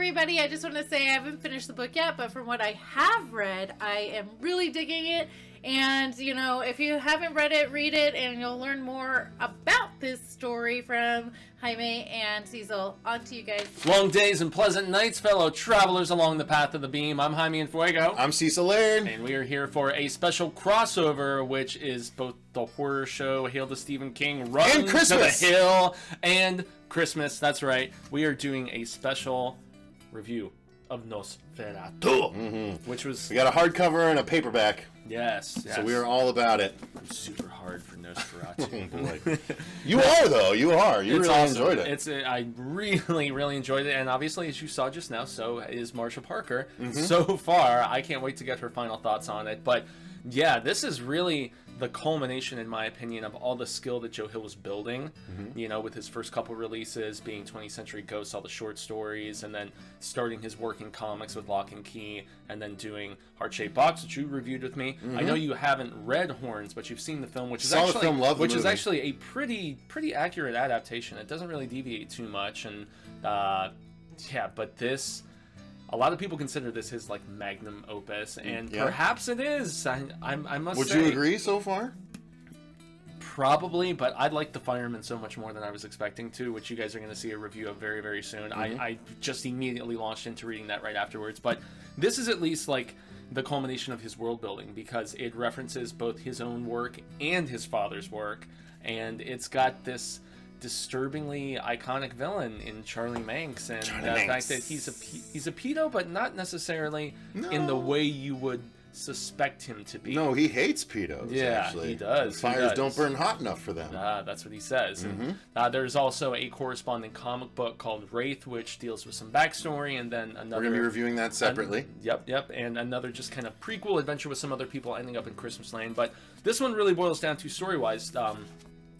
everybody. I just want to say I haven't finished the book yet, but from what I have read, I am really digging it. And, you know, if you haven't read it, read it, and you'll learn more about this story from Jaime and Cecil. On to you guys. Long days and pleasant nights, fellow travelers along the path of the beam. I'm Jaime and Fuego. I'm Cecil Laird. And we are here for a special crossover, which is both the horror show Hail to Stephen King, Run and Christmas. to the Hill, and Christmas. That's right. We are doing a special review of NOS4A2, which was... We got a hardcover and a paperback. Yes. So we are all about it. Super hard for NOS4A2. Boy. You are, though. You are. You really awesome. enjoyed it. I really enjoyed it. And obviously, as you saw just now, so is Marsha Parker. So far, I can't wait to get her final thoughts on it. But yeah, this is really the culmination, in my opinion, of all the skill that Joe Hill was building, you know, with his first couple releases being 20th Century Ghosts, all the short stories, and then starting his work in comics with Lock and Key, and then doing Heart-Shaped Box, which you reviewed with me. I know you haven't read Horns, but you've seen the film, which is actually a pretty accurate adaptation. It doesn't really deviate too much, and yeah, but this... A lot of people consider this his like magnum opus, and perhaps it is. I must say. Would you agree so far? Probably, but I like The Fireman so much more than I was expecting to, which you guys are going to see a review of very, very soon. I just immediately launched into reading that right afterwards, but this is at least like the culmination of his world building, because it references both his own work and his father's work, and it's got this disturbingly iconic villain in Charlie Manx, and the fact that he's a pedo, but not necessarily in the way you would suspect him to be. No, he hates pedos. Yeah, actually. he does. Fires don't burn hot enough for them. That's what he says. And, there's also a corresponding comic book called Wraith, which deals with some backstory, and then another... We're going to be reviewing that separately. Yep, and another just kind of prequel adventure with some other people ending up in Christmas Land. But this one really boils down to, story-wise,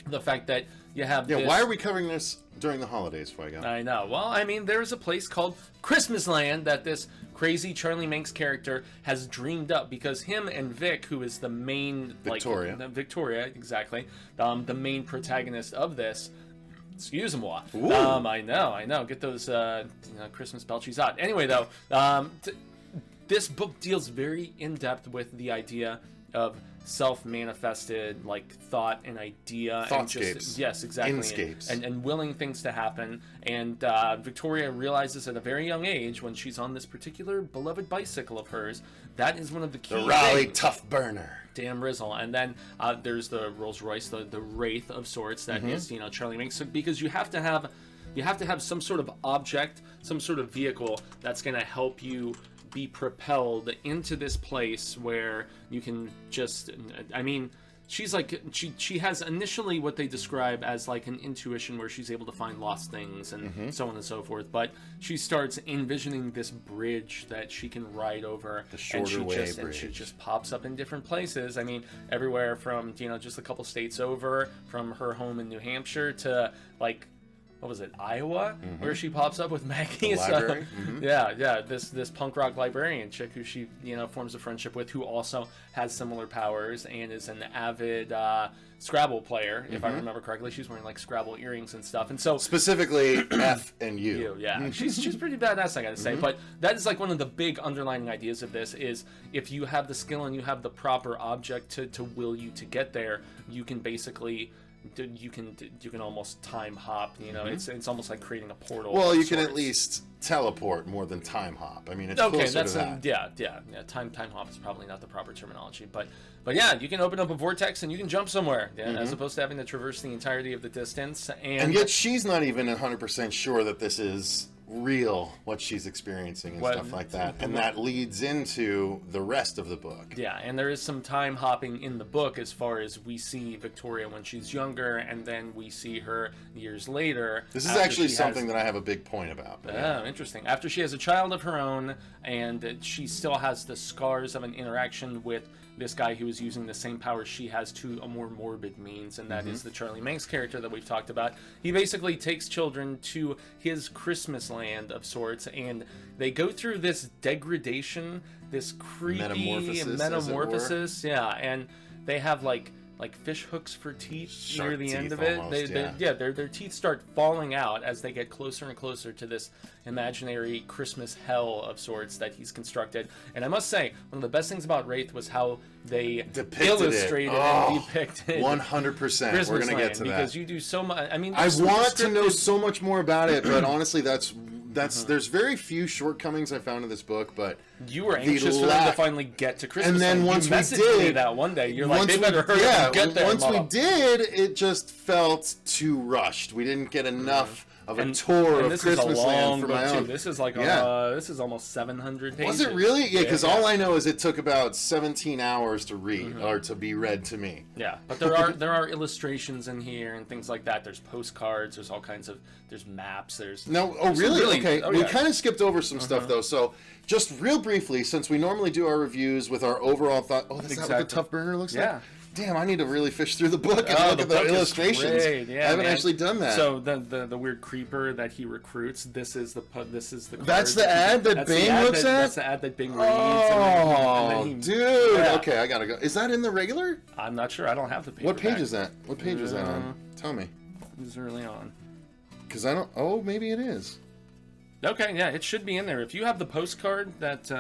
the fact that you have this... why are we covering this during the holidays, Fuego? I know. Well, I mean, there's a place called Christmas Land that this crazy Charlie Manx character has dreamed up, because him and Vic, who is the main... Victoria, exactly. The main protagonist of this... Excuse-moi. I know. Get those Christmas belchies out. Anyway, though, this book deals very in-depth with the idea of self-manifested like thought and idea, thoughtscapes. Yes, exactly, Inscapes. and willing things to happen. And Victoria realizes at a very young age, when she's on this particular beloved bicycle of hers, that is one of the key the Raleigh things. Tough Burner. Damn Rizzle. And then there's the Rolls Royce, the Wraith of sorts, that is, you know, Charlie Manx, because you have to have some sort of object, some sort of vehicle that's going to help you be propelled into this place where you can just... I mean, she's like... She has initially what they describe as like an intuition, where she's able to find lost things and so on and so forth, but she starts envisioning this bridge that she can ride over. The shorter way bridge. And she just pops up in different places. I mean, everywhere from, you know, just a couple states over, from her home in New Hampshire to like... What was it, Iowa, where she pops up with Maggie? The library. Yeah. This punk rock librarian chick who she, you know, forms a friendship with, who also has similar powers and is an avid Scrabble player, if I remember correctly. She's wearing like Scrabble earrings and stuff, and so specifically F and U. Yeah, she's pretty badass, I gotta say. But that is like one of the big underlining ideas of this is, if you have the skill and you have the proper object to will you to get there, you can basically... You can almost time hop, you know. It's almost like creating a portal. Well, you can at least teleport more than time hop. I mean, it's closer to that. Yeah. Time hop is probably not the proper terminology, but yeah, you can open up a vortex and you can jump somewhere, as opposed to having to traverse the entirety of the distance. And yet she's not even 100% sure that this is real, what she's experiencing and stuff like that, and that leads into the rest of the book. Yeah, and there is some time hopping in the book, as far as we see Victoria when she's younger, and then we see her years later. This is actually something that I have a big point about. Oh, interesting. After she has a child of her own, and she still has the scars of an interaction with this guy who is using the same powers she has to a more morbid means, and that is the Charlie Manx character that we've talked about. He basically takes children to his Christmas land of sorts, and they go through this degradation, this creepy metamorphosis, yeah, and they have like like fish hooks for teeth Shark near the end teeth of it. almost, Their teeth start falling out as they get closer and closer to this imaginary Christmas hell of sorts that he's constructed. And I must say, one of the best things about Wraith was how they illustrated and depicted 100%. We're gonna get to that because you do so much. I mean, I want to know so much more about it, but honestly, that's there's very few shortcomings I found in this book, but you were anxious for them to finally get to Christmas. And then once you we did me that one day, you're like, they better hurry up and get there. Once we did, it just felt too rushed. We didn't get enough of a tour of Christmas Land for my own. This is like this is almost 700 pages. Was it really? Yeah, because all I know is it took about 17 hours to read or to be read to me. Yeah, but there are illustrations in here and things like that. There's postcards. There's all kinds of maps. There's really? Okay, we yeah. kind of skipped over some stuff though. So just real briefly, since we normally do our reviews with our overall thought. Oh, that's not what the tough burner looks like. Damn, I need to really fish through the book and look at the illustrations. Yeah, I haven't actually done that. So the weird creeper that he recruits. This is the card That's the ad that Bing looks at. That's the ad that Bing reads. Oh, dude. Yeah. Okay, I gotta go. Is that in the regular? I'm not sure. I don't have the paperback. What page is that? What page is that on? Tell me. It's early on. Because I don't. Oh, maybe it is. Okay, yeah, it should be in there. If you have the postcard that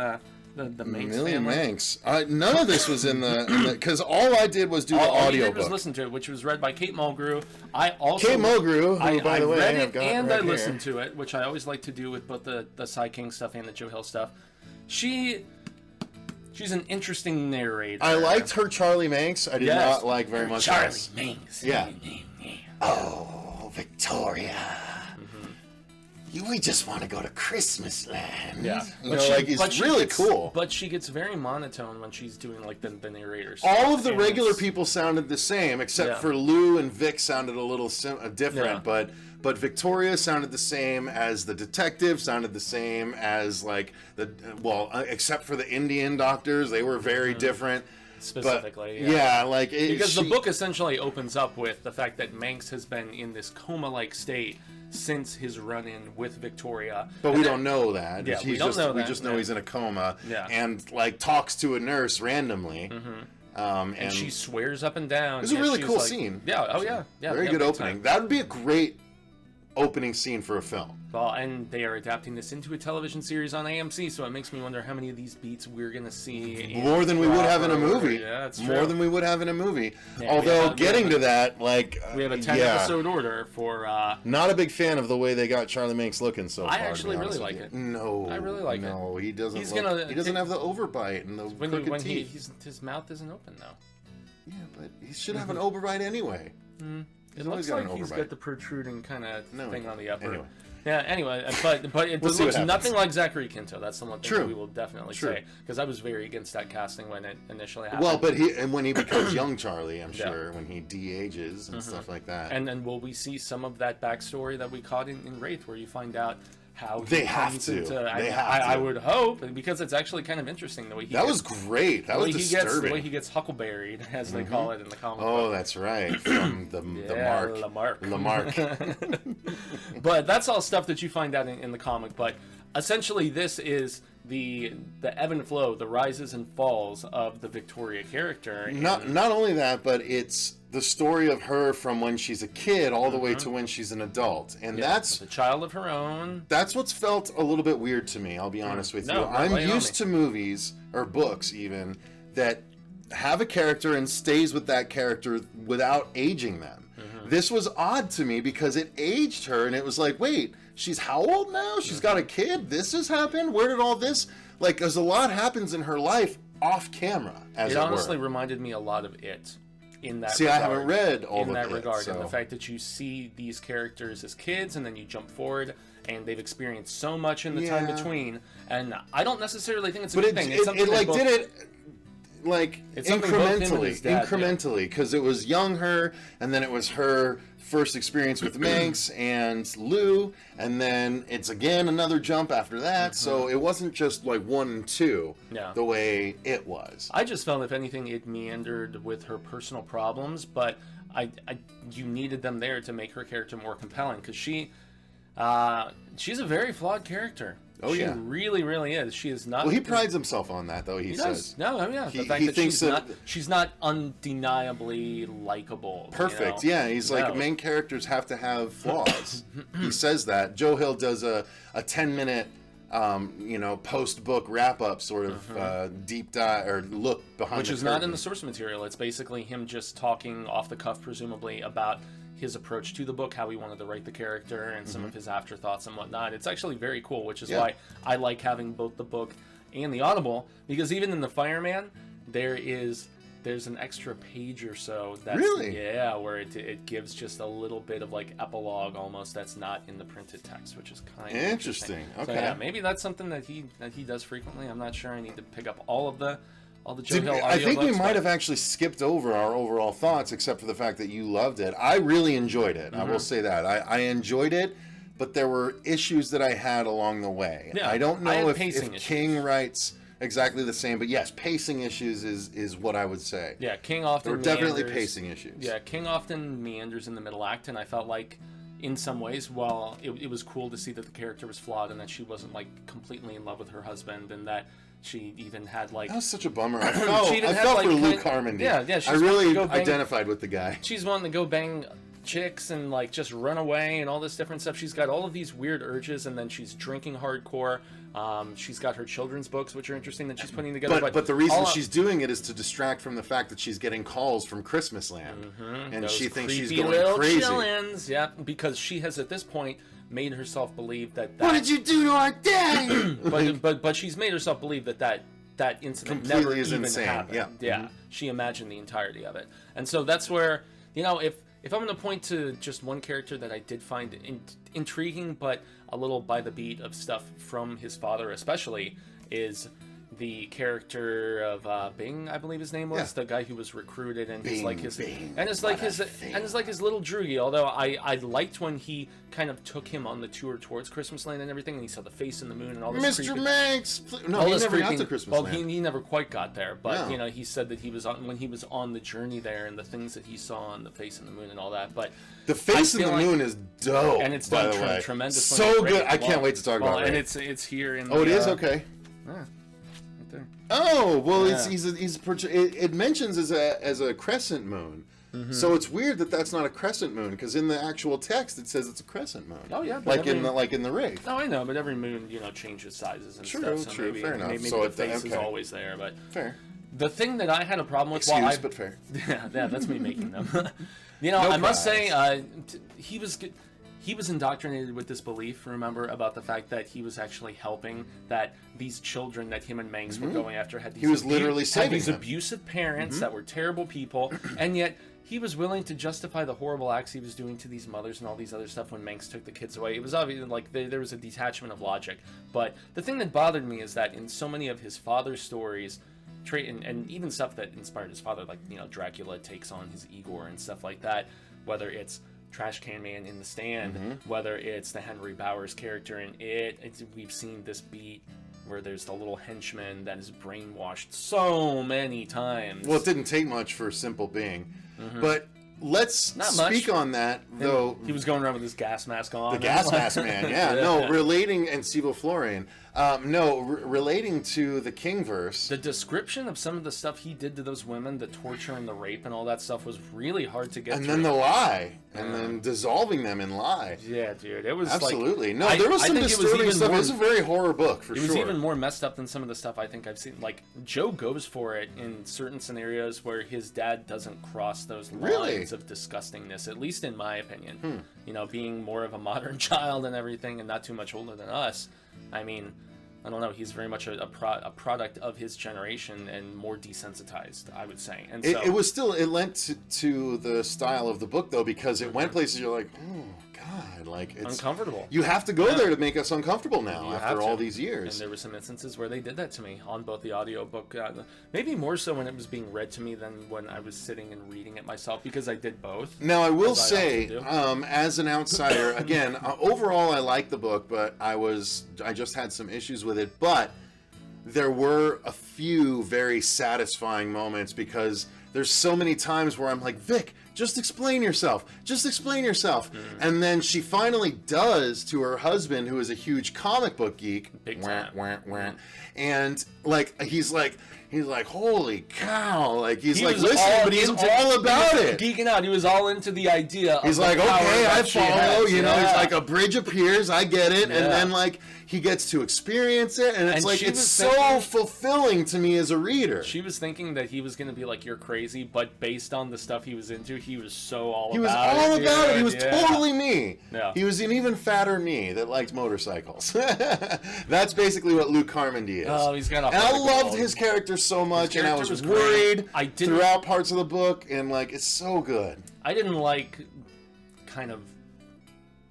the Manx Million family. Manx. None of this was in the because all I did was do the audiobook. audiobook. All was listen to it, which was read by Kate Mulgrew. I also Kate Mulgrew, who, by the way, read I've it got and right I listened here. to it, which I always like to do with both the Cy King stuff and the Joe Hill stuff. She's an interesting narrator. I liked her Charlie Manx. I did not like very much Charlie else. Manx. Yeah. Oh, Victoria. We just want to go to Christmas Land. Yeah, it's really cool. But she gets very monotone when she's doing like the narrators. All of the regular people sounded the same, except for Lou and Vic sounded a little different. Yeah. But Victoria sounded the same as the detective, sounded the same as like except for the Indian doctors, they were very different. Specifically, because the book essentially opens up with the fact that Manx has been in this coma-like state since his run-in with Victoria. But we don't know that. Yeah, we don't know that. We just know he's in a coma. Yeah. And like talks to a nurse randomly. And she swears up and down. It was a really cool scene. Yeah. Oh yeah. Yeah. Very good opening. That would be a great opening scene for a film. Well, and they are adapting this into a television series on AMC, so it makes me wonder how many of these beats we're gonna see. More than we would have in a movie. Yeah, that's true. More than we would have in a movie. Yeah, although getting to that, like we have a 10-episode order for. Not a big fan of the way they got Charlie Manx looking so far. I actually really like it. No, I really like it. No, he doesn't. He doesn't have the overbite and the crooked teeth. His mouth isn't open though. Yeah, but he should have an overbite anyway. It looks like he's got the protruding kind of thing on the upper. Anyway. Yeah, anyway, but it looks nothing like Zachary Quinto. That's the one thing we will definitely say. Because I was very against that casting when it initially happened. Well, but when he becomes young Charlie, I'm sure, when he de-ages and stuff like that. And then will we see some of that backstory that we caught in Wraith, where you find out how they have to. I would hope, because it's actually kind of interesting the way he was great. That was disturbing. The way he gets huckleberried, as they call it in the comic book. Oh, that's right. From the Lamarck. But that's all stuff that you find out in the comic. But essentially, this is the ebb and flow, the rises and falls of the Victoria character. Not only that, but it's the story of her from when she's a kid all the way to when she's an adult, and that's a child of her own. That's what's felt a little bit weird to me. I'll be honest with you. I'm used to movies or books even that have a character and stays with that character without aging them. This was odd to me because it aged her, and it was like, wait, she's how old now? She's got a kid? This has happened? Where did all this... Like, because a lot happens in her life off camera, as it were. It honestly reminded me a lot of It. In that regard. I haven't read all in of that it, regard, so. And the fact that you see these characters as kids, and then you jump forward, and they've experienced so much in the time between. And I don't necessarily think it's a good thing. It's something did it like incrementally, because it was young her, and then it was her first experience with Manx and Lou, and then it's again another jump after that. So it wasn't just like 1 and 2 the way it was. I just felt, if anything, it meandered with her personal problems, but you needed them there to make her character more compelling, because she's a very flawed character. Oh, she yeah. really, really is. She is not. Well, he prides himself on that, though. He says. Does. No, yeah. The fact he that thinks she's not undeniably likable. Perfect. You know? Yeah, he's like, main characters have to have flaws. He says that. Joe Hill does a 10-minute, post-book wrap-up sort of deep dive or look behind. Which is not in the source material. It's basically him just talking off the cuff, presumably, about his approach to the book, how he wanted to write the character, and some of his afterthoughts and whatnot. It's actually very cool, which is why I like having both the book and the Audible, because even in the Fireman, there's an extra page or so that's where it gives just a little bit of like epilogue almost that's not in the printed text, which is kind of interesting. Okay. So, yeah, maybe that's something that he does frequently. I'm not sure. I need to pick up all the Joe Hill audiobooks. I think we might have actually skipped over our overall thoughts, except for the fact that you loved it. I really enjoyed it. I will say that. I enjoyed it, but there were issues that I had along the way. Yeah, I don't know if King writes exactly the same, but yes, pacing issues is what I would say. Yeah, King often there were definitely pacing issues. Yeah, King often meanders in the middle act, and I felt like in some ways, while it was cool to see that the character was flawed and that she wasn't like completely in love with her husband, and that she even had like... That was such a bummer. I felt for Luke Harmon. Yeah. I really identified with the guy. She's wanting to go bang chicks and like just run away and all this different stuff. She's got all of these weird urges, and then she's drinking hardcore. She's got her children's books, which are interesting, that she's putting together. But the reason she's doing it is to distract from the fact that she's getting calls from Christmas Land, and those she thinks she's going crazy. Chillins. Yeah, because she has at this point made herself believe that what did you do to our daddy? but she's made herself believe that incident completely never is even insane. happened. Yeah, she imagined the entirety of it, and so that's where if I'm going to point to just one character that I did find intriguing, but a little by the beat of stuff from his father, especially, is the character of Bing, I believe his name was, the guy who was recruited, and his little droogie. Although I liked when he kind of took him on the tour towards Christmas Land and everything, and he saw the face in the moon and all this. Mr. Manx. No, he never got to Christmas Land. Well, he never quite got there, but he said that he was when he was on the journey there, and the things that he saw on the face in the moon and all that. But the face in the moon is dope, and it's done tremendously. So good. I can't wait to talk about it. And it's here in. Oh, it is okay. Yeah. Oh well, it mentions as a crescent moon, so it's weird that that's not a crescent moon, because in the actual text it says it's a crescent moon. Oh yeah, like in the Wraith. Oh, I know, but every moon changes sizes and stuff. So True, fair enough. Maybe the face is always there, but fair. The thing that I had a problem with, but fair. Yeah, that's me making them. No I must say, he was good. He was indoctrinated with this belief, remember, about the fact that he was actually helping, that these children that him and Manx were going after had these, abusive parents that were terrible people, and yet he was willing to justify the horrible acts he was doing to these mothers and all these other stuff when Manx took the kids away. It was obvious, like, there was a detachment of logic. But the thing that bothered me is that in so many of his father's stories, and even stuff that inspired his father, like, Dracula takes on his Igor and stuff like that, whether it's Trash Can Man in The Stand, whether it's the Henry Bowers character in we've seen this beat where there's the little henchman that is brainwashed so many times. Well, it didn't take much for Simple Being, but let's speak on that, though. He was going around with his gas mask on. The gas mask man, yeah. No, relating, and Sevoflorian, relating to the Kingverse. The description of some of the stuff he did to those women, the torture and the rape and all that stuff, was really hard to get through. And then the lie, and then dissolving them in lie. Yeah, dude, it was absolutely there was some disturbing stuff. It was a very horror book for sure. It was even more messed up than some of the stuff I think I've seen. Like, Joe goes for it in certain scenarios where his dad doesn't cross those lines of disgustingness, at least in my opinion. Being more of a modern child and everything, and not too much older than us. I mean, I don't know. He's very much a product of his generation and more desensitized, I would say. And so it lent to the style of the book, though, because it went places you're like, oh God, like, it's uncomfortable. You have to go there to make us uncomfortable now after all these years. And there were some instances where they did that to me on both the audiobook, maybe more so when it was being read to me than when I was sitting and reading it myself, because I did both. Now, I will say, as an outsider, again, overall I like the book, but I just had some issues with it. But there were a few very satisfying moments because there's so many times where I'm like, Vic, just explain yourself. Just explain yourself. And then she finally does to her husband, who is a huge comic book geek. Big time. And like he's like, holy cow! Like he's He like, was listen, but he's all about it. Geeking out. He was all into the idea. He's of like, the power okay, I that she follow. has. You know, Yeah. he's like, a bridge appears, I get it, and Yeah. then like he gets to experience it, and it's And like she it's was so thinking- fulfilling to me as a reader. She was thinking that he was going to be like, you're crazy, but based on the stuff he was into, he was so all He was about it. all about it. He dude. was Yeah. totally me. Yeah. He was an even fatter me that liked motorcycles. That's basically what Luke Carmody is. Oh, he's got a And I heart of loved gold. his character so much, and I character was was great. worried I didn't- throughout parts of the book, and like it's so good. I didn't like kind of.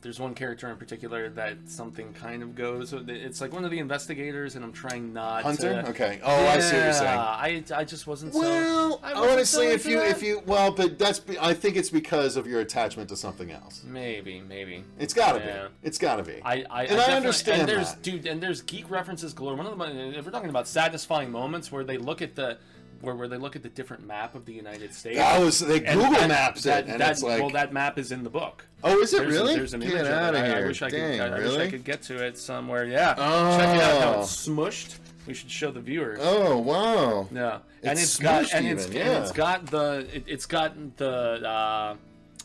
There's one character in particular that something kind of goes. It's like one of the investigators, and I'm trying not Hunter? to. Okay. Oh, I see what you're saying. I just wasn't Well, so. I wasn't honestly, so if into you, that. well, but I think it's because of your attachment to something else. Maybe. It's gotta Yeah. be. It's gotta be. I definitely understand and there's, that. Dude, and there's geek references galore. One of them, if we're talking about satisfying moments where they look at the where they look at the different map of the United States. They Google Maps it, and it's like, well, that map is in the book. oh, is it There's really? There's an Get image out of of it. here! I wish I Dang, could. I really? wish I could get to it somewhere. Yeah. Oh. Check it out how it's smushed. We should show the viewers. Oh, wow! Yeah, and It's it's got smushed and even, it's yeah. and it's got the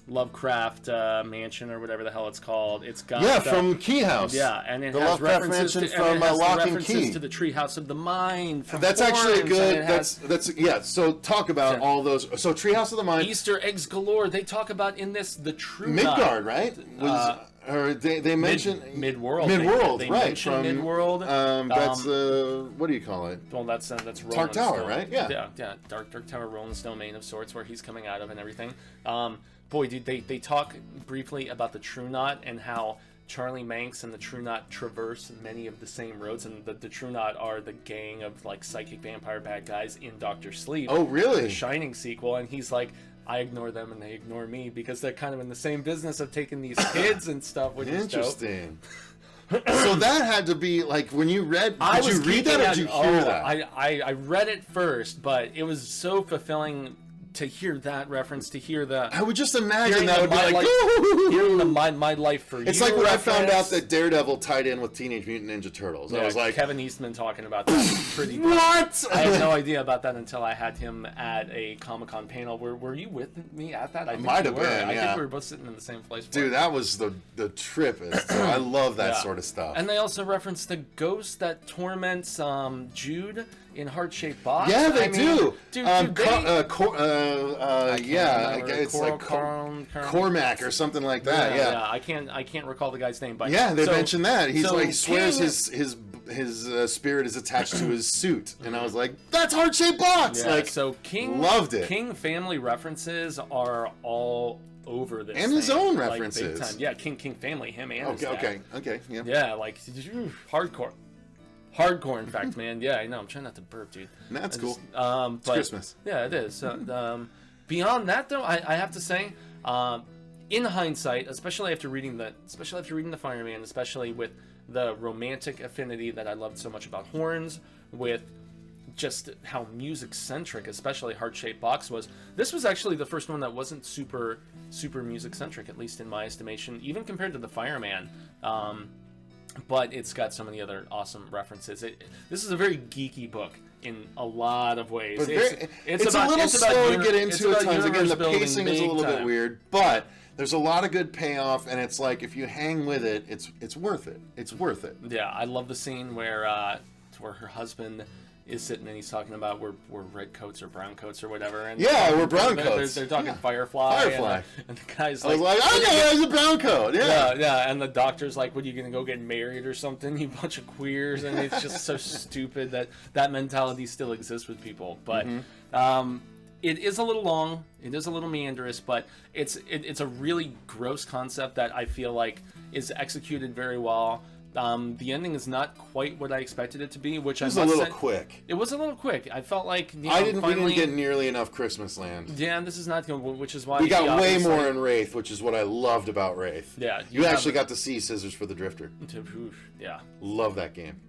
Lovecraft mansion or whatever the hell it's called. It's got Yeah, the, from Key House. yeah, and it The has Lovecraft references mansion to, and from it has the Lock and references Key. to the Treehouse of the Mind. From That's actually Horns, good. and it has That's yeah. So talk about Yeah. all those. So Treehouse of the Mind, Easter eggs galore. They talk about in this the True Midgard, right? Or they mentioned Mid-world. Midworld, they right? mention From Midworld. That's what do you call it? Well, that's Rolling Dark Tower, Stone. right? Yeah. Yeah. Dark Tower, Rolling Stone main of sorts, where he's coming out of and everything. Boy, dude, they talk briefly about the True Knot and how Charlie Manx and the True Knot traverse many of the same roads, and the True Knot are the gang of like psychic vampire bad guys in Doctor Sleep. Oh, really? The Shining sequel, and he's like, I ignore them and they ignore me because they're kind of in the same business of taking these kids and stuff, which is dope. Interesting. So that had to be like when you read. I Did you was read that or did you hear that? I read it first, but it was so fulfilling to hear that reference, to hear the I would just imagine hearing that the would be My like. Life, hearing the my life for you. It's like when I found out reference. that Daredevil tied in with Teenage Mutant Ninja Turtles. I Yeah, was like, Kevin Eastman talking about that pretty much. what? I had no idea about that until I had him at a Comic-Con panel. Were you with me at that? I think might you have were. been, I yeah. think we were both sitting in the same place. for it. Dude, that was the trippest. I love that Yeah. sort of stuff. And they also reference the ghost that torments Jude in Heart-Shaped Box. Yeah, they I mean, do. Dude, yeah, remember. it's like Cormac or something like that. Yeah, I can't recall the guy's name, but yeah. They so- mentioned that. He's so like he swears King- his spirit is attached to his suit, and I was like, that's Heart-Shaped Box. Yeah, Like, so King loved it. King family references are all over this, And his thing, own like, references. big time. Yeah, King family, him and his dad. okay, yeah. Yeah, like hardcore. In fact, man. Yeah, I know. I'm trying not to burp, dude. That's cool. But, Christmas. Yeah, it is. Beyond that, though, I have to say, in hindsight, especially after reading the Fireman, especially with the romantic affinity that I loved so much about Horns, with just how music centric, especially Heart-Shaped Box was. This was actually the first one that wasn't super music centric, at least in my estimation, even compared to the Fireman. But it's got so many other awesome references. This is a very geeky book in a lot of ways. But it's a little slow to get into at times. Again, the pacing is a little bit weird, but there's a lot of good payoff, and it's like if you hang with it, it's worth it. It's worth it. Yeah, I love the scene where her husband is sitting and he's talking about we're red coats or brown coats or whatever. And yeah, we're brown coats. They're talking Firefly. And the guy's like, I was like, oh yeah, he's a brown coat. Yeah. Yeah. And the doctor's like, what, are you going to go get married or something, you bunch of queers? And it's just so stupid that mentality still exists with people. But it is a little long. It is a little meandrous, but it's a really gross concept that I feel like is executed very well. The ending is not quite what I expected it to be, which it was a little quick. It was a little quick. I felt like we didn't get nearly enough Christmas Land. Yeah, this is not going, which is why we got way more in Wraith, which is what I loved about Wraith. Yeah, you actually got to see Scissors for the Drifter. Yeah, love that game.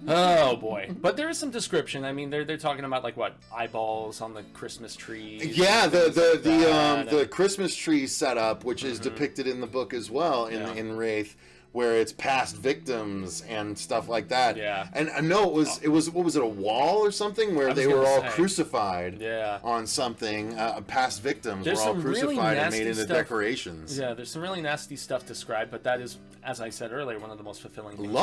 Oh boy! But there is some description. I mean, they're talking about like what eyeballs on the Christmas tree. Yeah, the Christmas tree setup, which is depicted in the book as well in Wraith, where it's past victims and stuff like that. Yeah. And I know it was what was it, a wall or something where they were all crucified on something. Past victims were all crucified and made into decorations. Yeah, there's some really nasty stuff described, but that is, as I said earlier, one of the most fulfilling things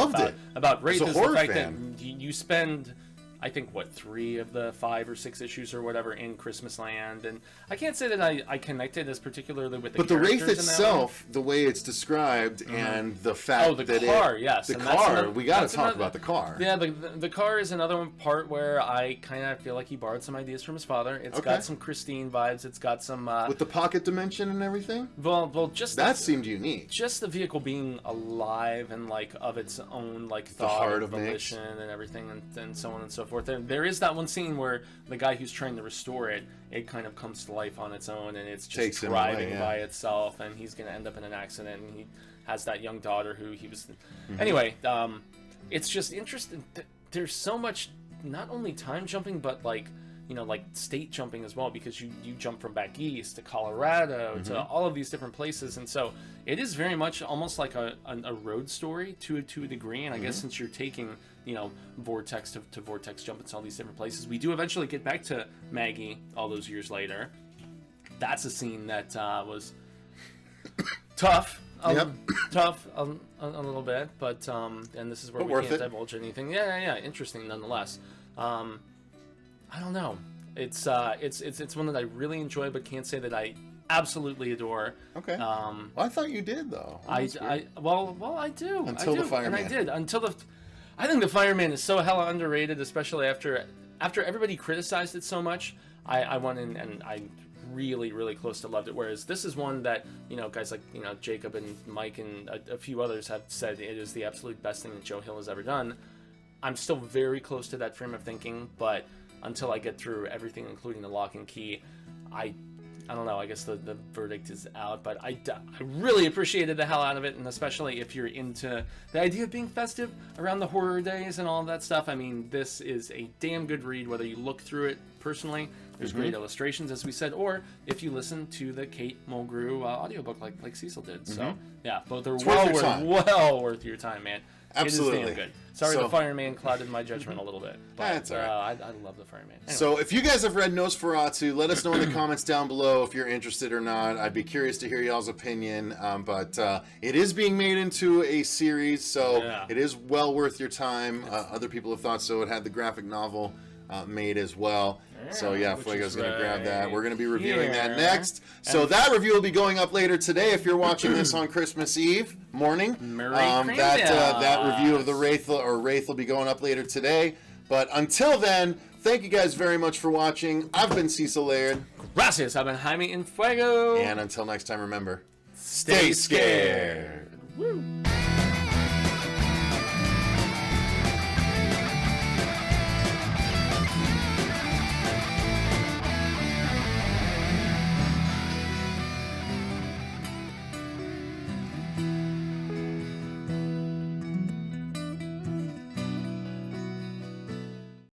about Wraith is the fact that you spend, I think, 3 of the 5 or 6 issues or whatever in Christmas Land, and I can't say that I connected as particularly with the characters. But the Wraith itself, the way it's described, and the fact that the car, yes, the car, we got to talk about the car. Yeah, the car is another one part where I kind of feel like he borrowed some ideas from his father. It's got some Christine vibes. It's got some with the pocket dimension and everything. Well, just that seemed unique. Just the vehicle being alive and like of its own like thought and volition and everything, and so on and so forth. There is that one scene where the guy who's trying to restore it kind of comes to life on its own, and it's just driving by itself, and he's going to end up in an accident, and he has that young daughter who he was... Anyway, it's just interesting. There's so much, not only time jumping, but like, you know, like state jumping as well, because you jump from back east to Colorado to all of these different places, and so it is very much almost like a road story to a degree, and I guess since you're taking, you know, vortex to vortex jump into all these different places, we do eventually get back to Maggie all those years later. That's a scene that was tough. Tough a little bit, but and this is where we can't divulge anything. Yeah, interesting nonetheless. I don't know. It's one that I really enjoy, but can't say that I absolutely adore. Okay. Well, I thought you did though. I do. Until the Fireman. And I did until the. I think the Fireman is so hella underrated, especially after everybody criticized it so much. I went in and I really, really close to loved it. Whereas this is one that, you know, guys like, you know, Jacob and Mike and a few others have said it is the absolute best thing that Joe Hill has ever done. I'm still very close to that frame of thinking, but until I get through everything, including the lock and key, I don't know, I guess the verdict is out, but I really appreciated the hell out of it, and especially if you're into the idea of being festive around the horror days and all of that stuff. I mean, this is a damn good read, whether you look through it personally, there's great illustrations, as we said, or if you listen to the Kate Mulgrew audiobook like Cecil did. So, yeah, both are well worth your time, man. Absolutely. It is damn good. Sorry, the Fireman clouded my judgment a little bit. But, that's all right. I love the Fireman. Anyway. So if you guys have read NOS4A2, let us know in the comments down below if you're interested or not. I'd be curious to hear y'all's opinion. But it is being made into a series, so it is well worth your time. Other people have thought so. It had the graphic novel made as well. So yeah, Fuego's going to grab that. We're going to be reviewing that next. So that review will be going up later today if you're watching this on Christmas Eve morning. That review of the Wraith will be going up later today. But until then, thank you guys very much for watching. I've been Cecil Laird. Gracias, I've been Jaime in Fuego. And until next time, remember, stay scared. Woo.